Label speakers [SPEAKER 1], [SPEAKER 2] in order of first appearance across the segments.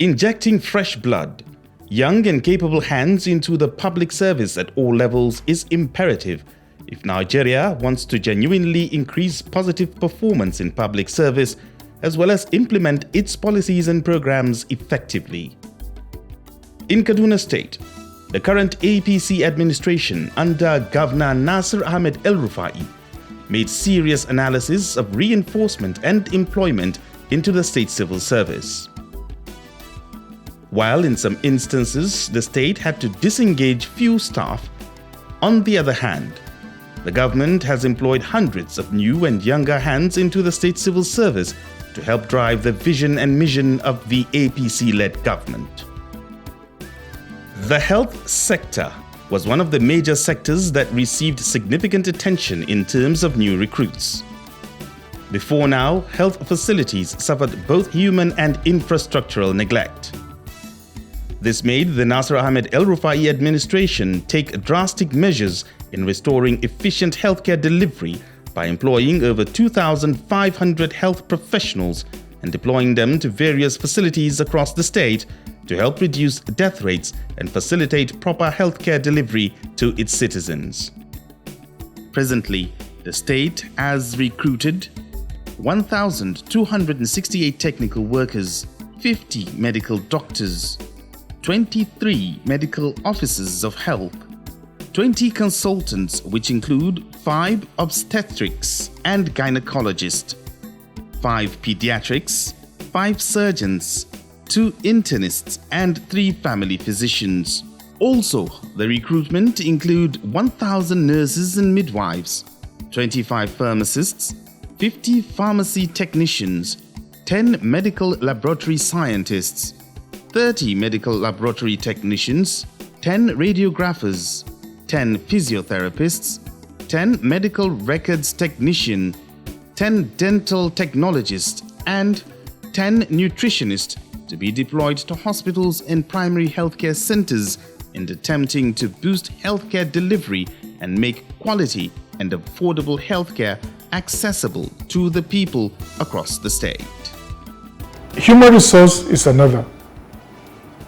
[SPEAKER 1] Injecting fresh blood, young and capable hands into the public service at all levels is imperative if Nigeria wants to genuinely increase positive performance in public service as well as implement its policies and programs effectively. In Kaduna State, the current APC administration under Governor Nasir Ahmed El-Rufai made serious analysis of reinforcement and employment into the state civil service. While in some instances the state had to disengage few staff, on the other hand, the government has employed hundreds of new and younger hands into the state civil service to help drive the vision and mission of the APC-led government. The health sector was one of the major sectors that received significant attention in terms of new recruits. Before now, health facilities suffered both human and infrastructural neglect. This made the Nasir Ahmed El-Rufai administration take drastic measures in restoring efficient healthcare delivery by employing over 2,500 health professionals and deploying them to various facilities across the state to help reduce death rates and facilitate proper healthcare delivery to its citizens. Presently, the state has recruited 1,268 technical workers, 50 medical doctors, 23 medical officers of health, 20 consultants which include 5 obstetrics and gynecologists, 5 pediatrics, 5 surgeons, 2 internists and 3 family physicians. Also, the recruitment include 1,000 nurses and midwives, 25 pharmacists, 50 pharmacy technicians, 10 medical laboratory scientists, 30 medical laboratory technicians, 10 radiographers, 10 physiotherapists, 10 medical records technicians, 10 dental technologists, and 10 nutritionists to be deployed to hospitals and primary healthcare centers in attempting to boost healthcare delivery and make quality and affordable healthcare accessible to the people across the state.
[SPEAKER 2] Human resource is another.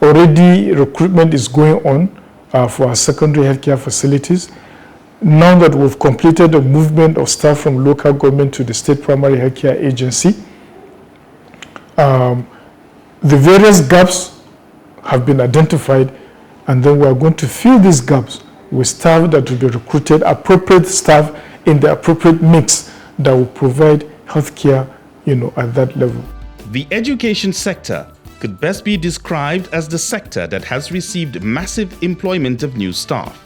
[SPEAKER 2] Already recruitment is going on for our secondary healthcare facilities. Now that we've completed the movement of staff from local government to the state primary healthcare agency, the various gaps have been identified, and then we are going to fill these gaps with staff that will be recruited, appropriate staff in the appropriate mix that will provide healthcare, at that level.
[SPEAKER 1] The education sector could best be described as the sector that has received massive employment of new staff.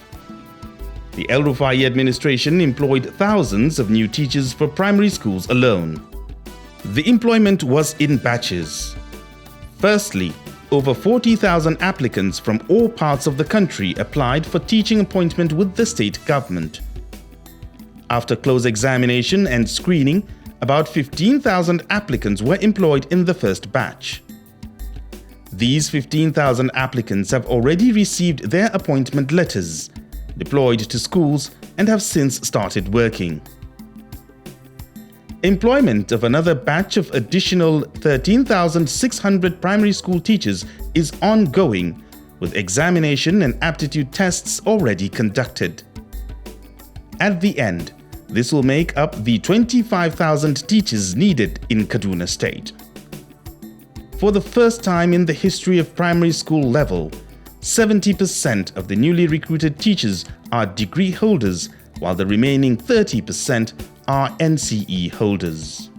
[SPEAKER 1] The El-Rufai administration employed thousands of new teachers for primary schools alone. The employment was in batches. Firstly, over 40,000 applicants from all parts of the country applied for teaching appointment with the state government. After close examination and screening, about 15,000 applicants were employed in the first batch. These 15,000 applicants have already received their appointment letters, deployed to schools, and have since started working. Employment of another batch of additional 13,600 primary school teachers is ongoing, with examination and aptitude tests already conducted. At the end, this will make up the 25,000 teachers needed in Kaduna State. For the first time in the history of primary school level, 70% of the newly recruited teachers are degree holders, while the remaining 30% are NCE holders.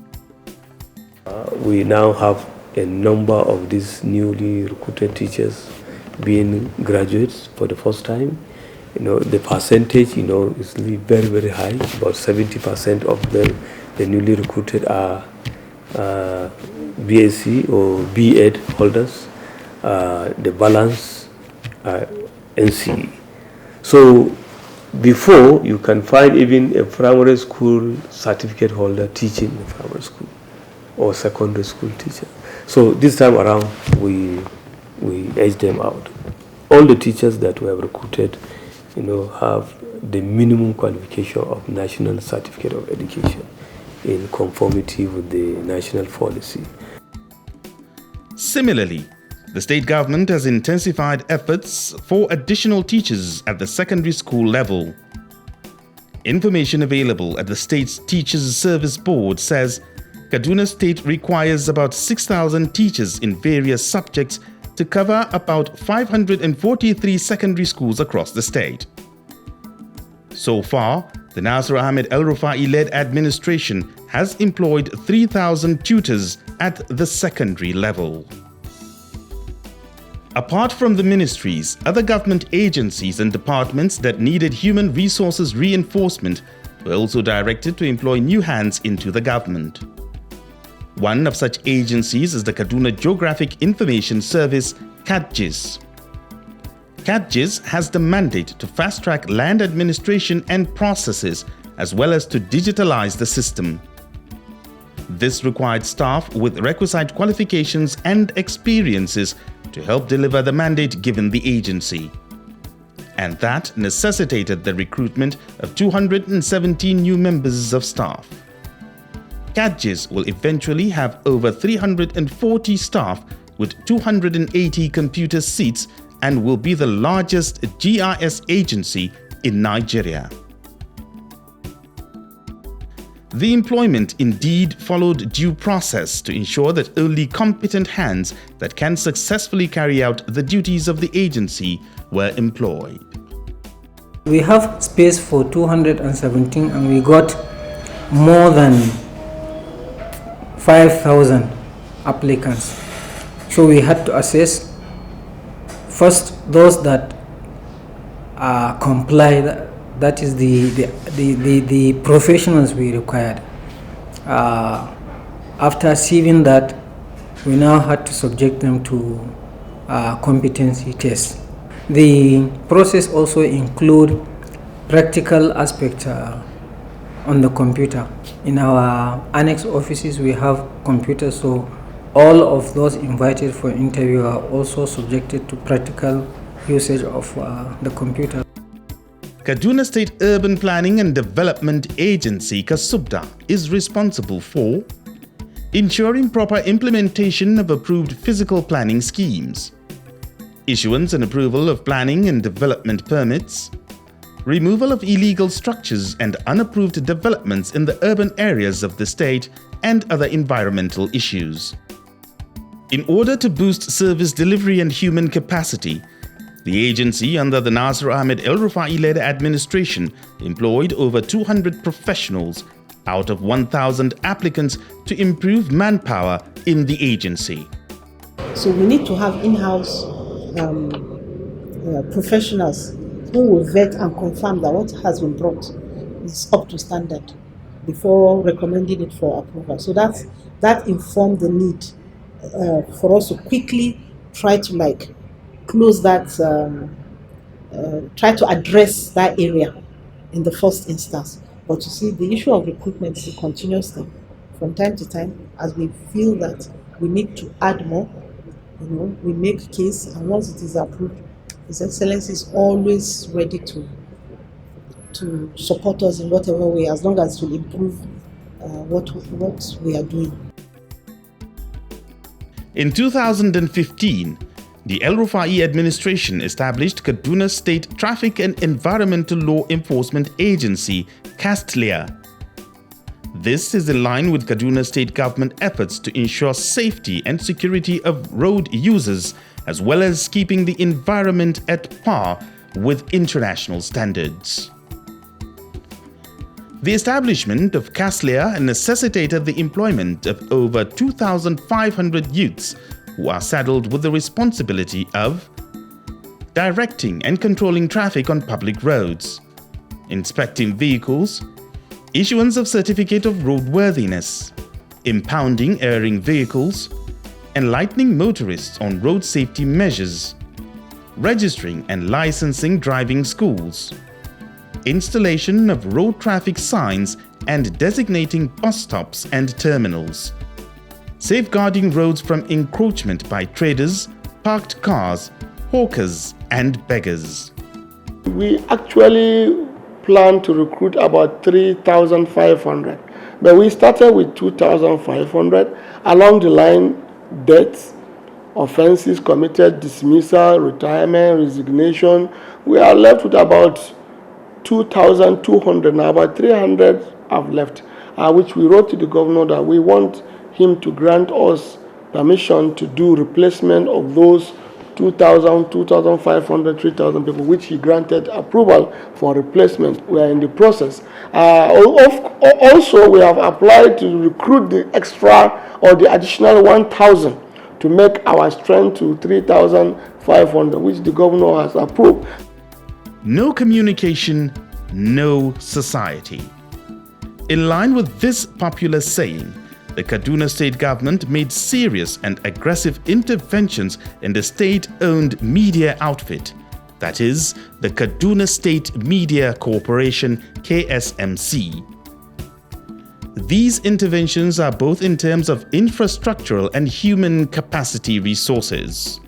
[SPEAKER 3] We now have a number of these newly recruited teachers being graduates for the first time. The percentage, is very, very high. About 70% of them, the newly recruited are BSc or B.Ed holders. The balance are NCE. So before, you can find even a primary school certificate holder teaching in primary school or secondary school teacher. So this time around, we edge them out. All the teachers that we have recruited, have the minimum qualification of National Certificate of Education in conformity with the national policy.
[SPEAKER 1] Similarly, the state government has intensified efforts for additional teachers at the secondary school level. Information available at the state's Teachers Service Board says Kaduna State requires about 6,000 teachers in various subjects to cover about 543 secondary schools across the state. So far, the Nasir Ahmed El-Rufai-led administration has employed 3,000 tutors at the secondary level. Apart from the ministries, other government agencies and departments that needed human resources reinforcement were also directed to employ new hands into the government. One of such agencies is the Kaduna Geographic Information Service, KADGIS. KADGIS has the mandate to fast-track land administration and processes as well as to digitalize the system. This required staff with requisite qualifications and experiences to help deliver the mandate given the agency. And that necessitated the recruitment of 217 new members of staff. KADGIS will eventually have over 340 staff with 280 computer seats and will be the largest GIS agency in Nigeria. The employment indeed followed due process to ensure that only competent hands that can successfully carry out the duties of the agency were employed.
[SPEAKER 4] We have space for 217 and we got more than 5,000 applicants. So we had to assess first those that comply, that is the professionals we required. After seeing that, we now had to subject them to competency tests. The process also include practical aspects on the computer. In our annex offices we have computers, so all of those invited for interview are also subjected to practical usage of the computer.
[SPEAKER 1] Kaduna State Urban Planning and Development Agency (KASUBDA) is responsible for ensuring proper implementation of approved physical planning schemes, issuance and approval of planning and development permits, removal of illegal structures and unapproved developments in the urban areas of the state, and other environmental issues. In order to boost service delivery and human capacity, the agency under the Nasir Ahmed El-Rufai-led administration employed over 200 professionals out of 1,000 applicants to improve manpower in the agency.
[SPEAKER 5] So we need to have in-house professionals who will vet and confirm that what has been brought is up to standard before recommending it for approval. So that informed the need for us to quickly try to close that, try to address that area in the first instance. But you see, the issue of recruitment is a continuous thing. From time to time, as we feel that we need to add more, we make case, and once it is approved, His Excellency is always ready to support us in whatever way, as long as to improve what we are doing.
[SPEAKER 1] In 2015, the El-Rufai administration established Kaduna State Traffic and Environmental Law Enforcement Agency, KASTLEA. This is in line with Kaduna State government efforts to ensure safety and security of road users, as well as keeping the environment at par with international standards. The establishment of KASTLEA necessitated the employment of over 2,500 youths who are saddled with the responsibility of directing and controlling traffic on public roads, inspecting vehicles, issuance of certificate of roadworthiness, impounding erring vehicles, enlightening motorists on road safety measures, registering and licensing driving schools, installation of road traffic signs and designating bus stops and terminals, safeguarding roads from encroachment by traders, parked cars, hawkers and beggars.
[SPEAKER 6] We actually plan to recruit about 3,500, but we started with 2,500. Along the line, deaths, offenses committed, dismissal, retirement, resignation. We are left with about 2,200 now. About 300 have left, which we wrote to the governor that we want him to grant us permission to do replacement of those 2,000, 2,500, 3,000 people, which he granted approval for replacement. We are in the process. Also, we have applied to recruit the extra or the additional 1,000 to make our strength to 3,500, which the governor has approved.
[SPEAKER 1] No communication, no society. In line with this popular saying, the Kaduna state government made serious and aggressive interventions in the state-owned media outfit, that is, the Kaduna State Media Corporation KSMC. These interventions are both in terms of infrastructural and human capacity resources.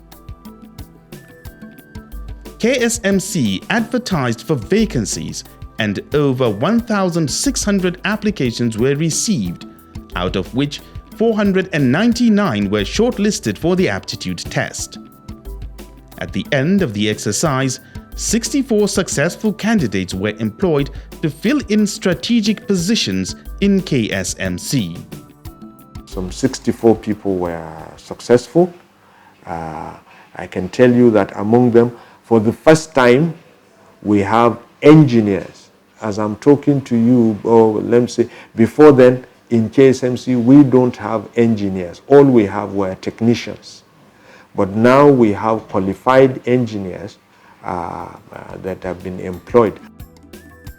[SPEAKER 1] KSMC advertised for vacancies and over 1,600 applications were received, out of which 499 were shortlisted for the aptitude test. At the end of the exercise, 64 successful candidates were employed to fill in strategic positions in KSMC.
[SPEAKER 7] Some 64 people were successful. I can tell you that among them, for the first time, we have engineers. As I'm talking to you, let me say, before then, in KSMC, we don't have engineers. All we have were technicians. But now we have qualified engineers that have been employed.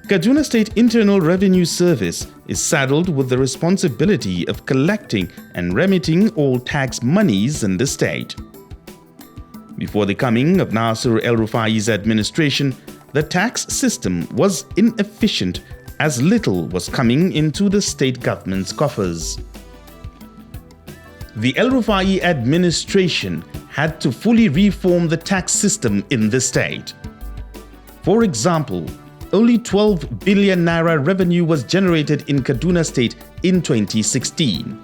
[SPEAKER 1] Kaduna State Internal Revenue Service is saddled with the responsibility of collecting and remitting all tax monies in the state. Before the coming of Nasir El-Rufai's administration, the tax system was inefficient as little was coming into the state government's coffers. The El-Rufai administration had to fully reform the tax system in the state. For example, only 12 billion naira revenue was generated in Kaduna State in 2016.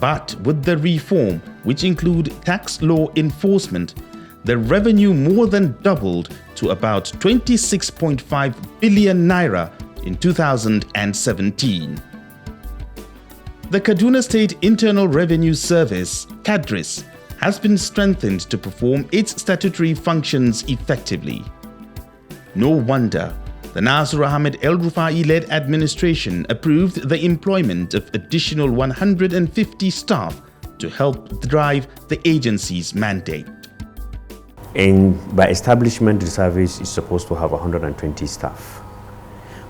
[SPEAKER 1] But with the reform, which include tax law enforcement, the revenue more than doubled to about 26.5 billion naira in 2017. The Kaduna State Internal Revenue Service, KADRIS, has been strengthened to perform its statutory functions effectively. No wonder the Nasir Ahmed El-Rufai-led administration approved the employment of additional 150 staff to help drive the agency's mandate.
[SPEAKER 8] And by establishment, the service is supposed to have 120 staff.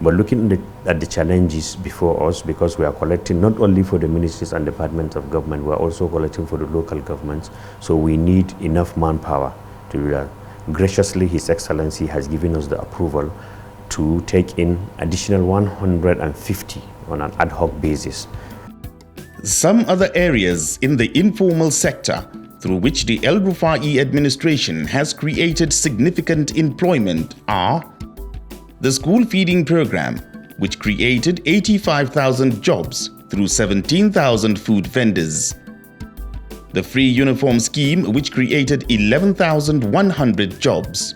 [SPEAKER 8] But looking at the challenges before us, because we are collecting not only for the ministries and departments of government, we are also collecting for the local governments. So we need enough manpower to do that. Graciously, His Excellency has given us the approval to take in additional 150 on an ad hoc basis.
[SPEAKER 1] Some other areas in the informal sector through which the El-Rufai administration has created significant employment are the school feeding program, which created 85,000 jobs through 17,000 food vendors. The free uniform scheme, which created 11,100 jobs.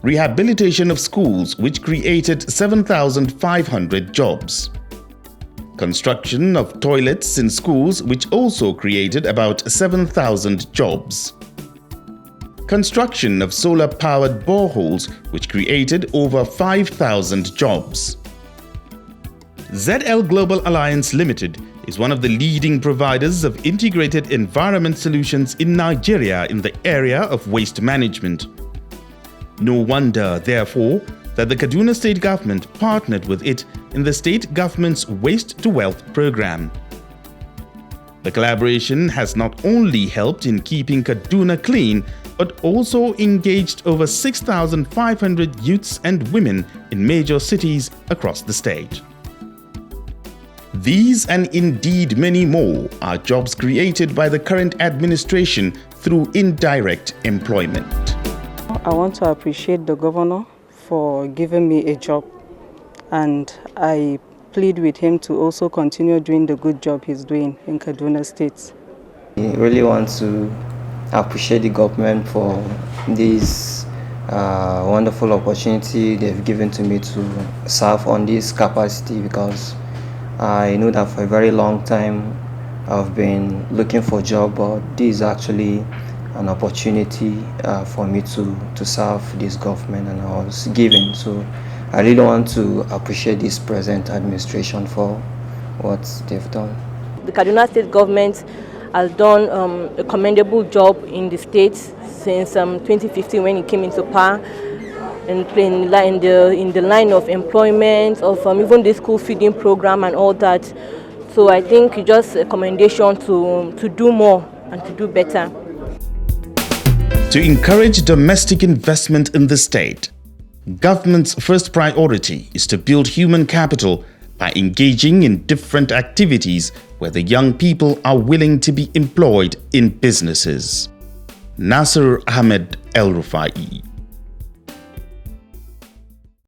[SPEAKER 1] Rehabilitation of schools, which created 7,500 jobs. Construction of toilets in schools, which also created about 7,000 jobs. Construction of solar-powered boreholes, which created over 5,000 jobs. ZL Global Alliance Limited is one of the leading providers of integrated environment solutions in Nigeria in the area of waste management. No wonder, therefore, that the Kaduna State government partnered with it in the state government's Waste to Wealth program. The collaboration has not only helped in keeping Kaduna clean, but also engaged over 6,500 youths and women in major cities across the state. These and indeed many more are jobs created by the current administration through indirect employment.
[SPEAKER 9] I want to appreciate the governor for giving me a job, and I plead with him to also continue doing the good job he's doing in Kaduna State.
[SPEAKER 10] I really want to appreciate the government for this wonderful opportunity they've given to me to serve on this capacity, because I know that for a very long time I've been looking for a job, but this is actually an opportunity for me to serve this government, and I was given. So I really want to appreciate this present administration for what they've done.
[SPEAKER 11] The Kaduna State government has done a commendable job in the state since 2015 when it came into power, and in the line of employment, of even the school feeding program and all that. So I think it's just a commendation to do more and to do better.
[SPEAKER 1] To encourage domestic investment in the state, government's first priority is to build human capital by engaging in different activities where the young people are willing to be employed in businesses. Nasser Ahmed El Rufai.